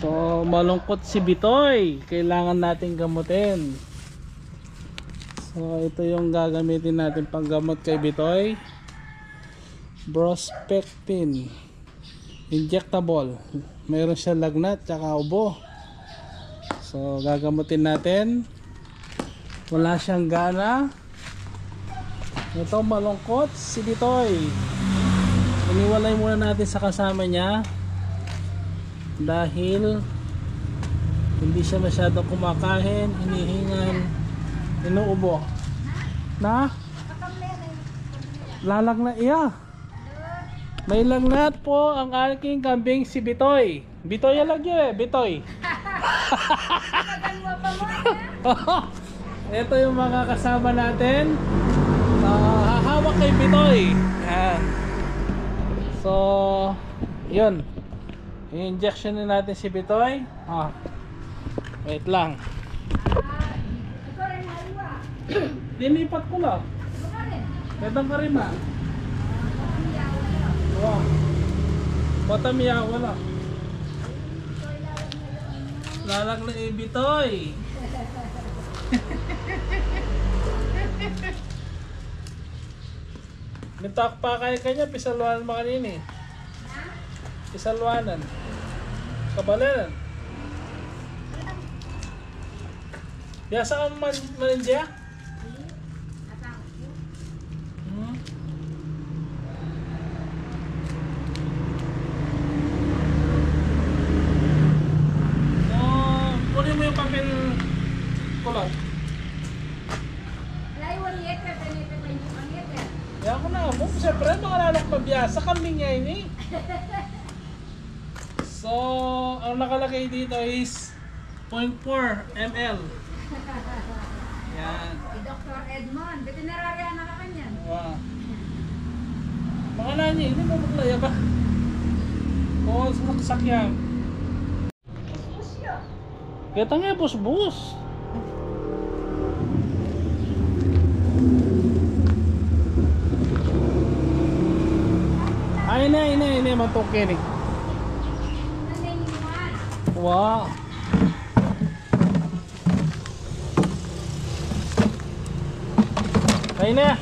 So malungkot si Bitoy, kailangan natin gamutin. So ito yung gagamitin natin panggamot kay Bitoy. Brospectin injectable. Meron siya lagnat tsaka ubo. So gagamutin natin. Wala siyang gana. Ito malungkot si Bitoy. Iniwalay muna natin sa kasama niya dahil hindi siya masyadong kumakain, hinihingal, inuubo. Na? Lalag na iya. May lagnat po ang aking kambing si Bitoy. Bitoy alagyo Bitoy. Ito yung mga kasama natin. Hahawak kay Bitoy. Yan. So, yun. I-injection na natin si Bitoy. Wait lang. Dinipat ko lang. Medang ka rin na. Wow. Batamiya wala. Lalag na Bitoy. Mintak pa kaya kanya pisalwanan makanini. Pisalwanan. Kabalanan. Biasa ka maninja? Kunin mo yung papel kulot. Kaya ko na mo, siyempre mga lalak pabiyasa kambing niya ini. So, ang nakalagay dito is 0.4 ml. Yan. Si Dr. Edmond, veterinarya na ka kanyan. Wow. Mga nani, hindi mo maglaya ba? Oo, sakyan. Kita nga bus-bus. Ay ini matokin eh. Wow. Ay na.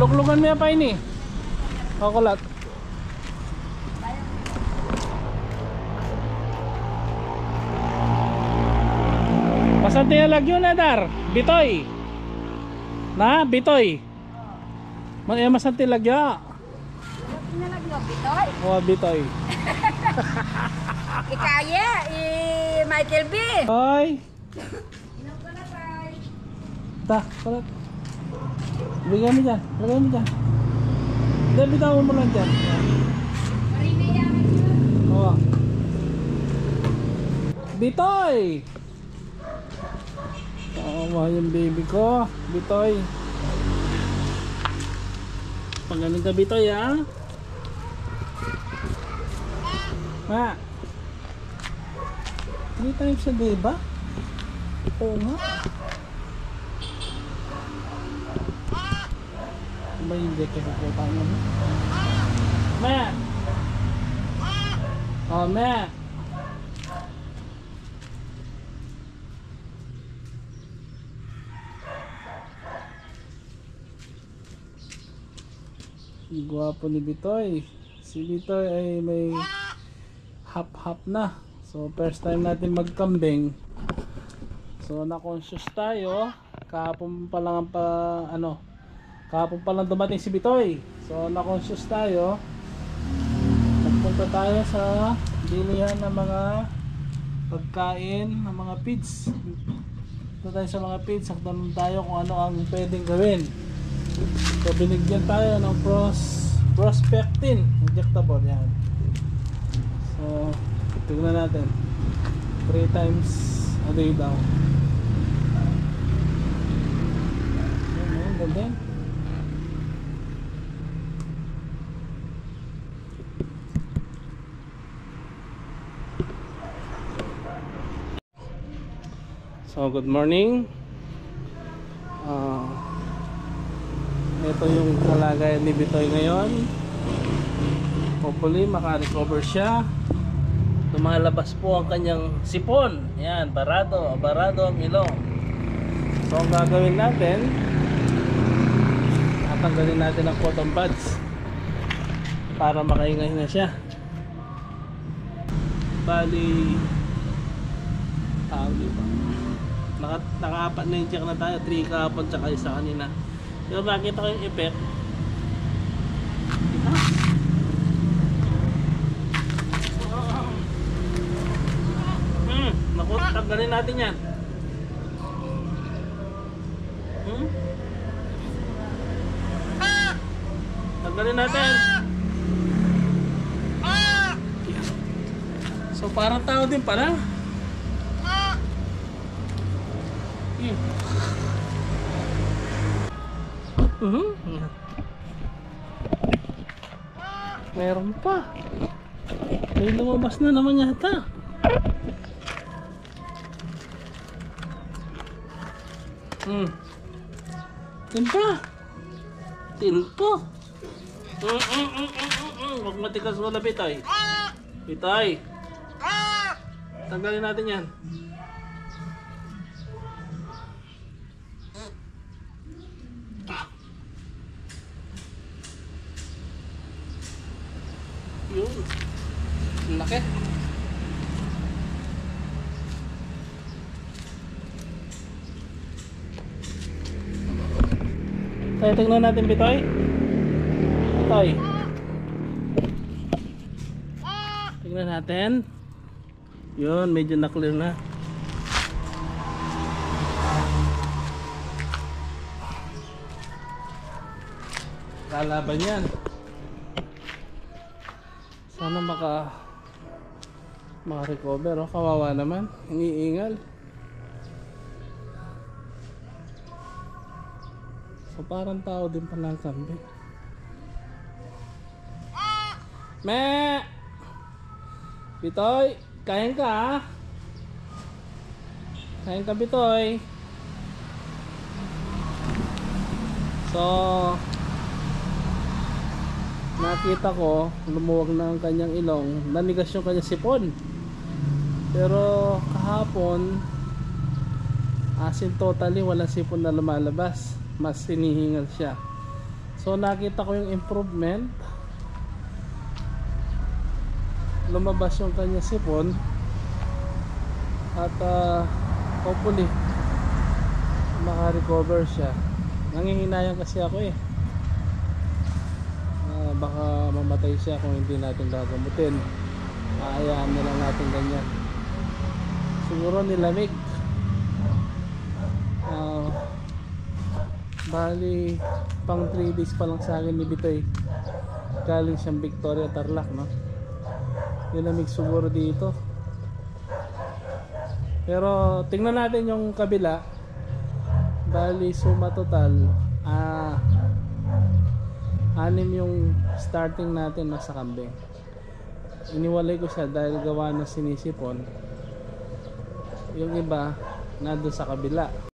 Luglugan mo pa ini. Kakulat. Pasan tinalagyo na dar, Bitoy. Na, Bitoy. Masan tinalagyo. Tinalagyo, Bitoy? Oo, Bitoy. Ikaya, Michael B. Hoy. Inom ko na, Tay. Ta, kulat. Bigyan mo dyan, lagay mo dyan. Hindi, bitawan mo lang dyan. Marimaya ka yun. Oo. Bitoy! Mahal yung baby ko, Bitoy. Pagaling ka, Bitoy, ha? Ma 3 times a day ba? Oo nga. Ba hindi ka pupunta mo? Ma! Oh, ma! Gwapo ni Bitoy. Si Bitoy ay may hap-hap na. So first time natin magkambing. So na-conscious tayo. Kahapon pa lang kahapon pa lang dumating si Bitoy. So na-conscious tayo. Nagpunta tayo sa bilihan ng mga pagkain, ng mga feeds. Punta tayo sa mga feeds. Saktan tayo kung ano ang pwedeng gawin. So binigyan tayo ng Brospectin injectable yan. So tignan natin 3 times a day daw. Yan, ganda. So good morning. Ito yung kalagayan ni Bitoy ngayon. Hopefully maka-recover siya. Lumalabas po ang kanyang sipon. Yan, barado ang ilong. So ang gagawin natin, tatanggalin natin ang cotton buds para makaingay na siya. Bali diba? Naka-apat na inject na tayo, 3 kahapon tsaka isa kanina. Pero nakita ko yung effect. Diba? Naku, tanggalin natin yan. Tanggalin natin. So parang tao din pala. Meron pa. May lumabas na naman yata. Tinpo. Huwag matikas wala Bitoy. Bitoy. Tanggalin natin yan. Yun. Laki. Tayo tingnan natin Bitoy. Bitoy. Tingnan natin. Yun, medyo na-clear na. Kalaban yan. Sana maka-recover. Oh, kawawa naman. Iniingal. So parang tao din pala ang kambing. Me! Bitoy! Kain ka ha? Kain ka Bitoy. So nakita ko lumuwag na ang kanyang ilong, nanigas yung kanyang sipon. Pero kahapon asin totally, walang sipon na lumalabas, mas hinihingal siya. So nakita ko yung improvement, lumabas yung kanyang sipon at hopefully maka-recover siya. Nangihinayang kasi ako baka mamatay siya kung hindi natin gagamutin. Aayaan na lang natin ganyan. Siguro nilamig. Bali pang 3 days pa lang sa akin ni Bitoy. Galing siyang Victoria, Tarlac, no? Nilamig siguro dito. Pero tingnan natin yung kabila. Bali suma total 6 yung starting natin sa kambing. Iniwalay ko siya dahil gawa ng sinisipon. Yung iba nandun sa kabila.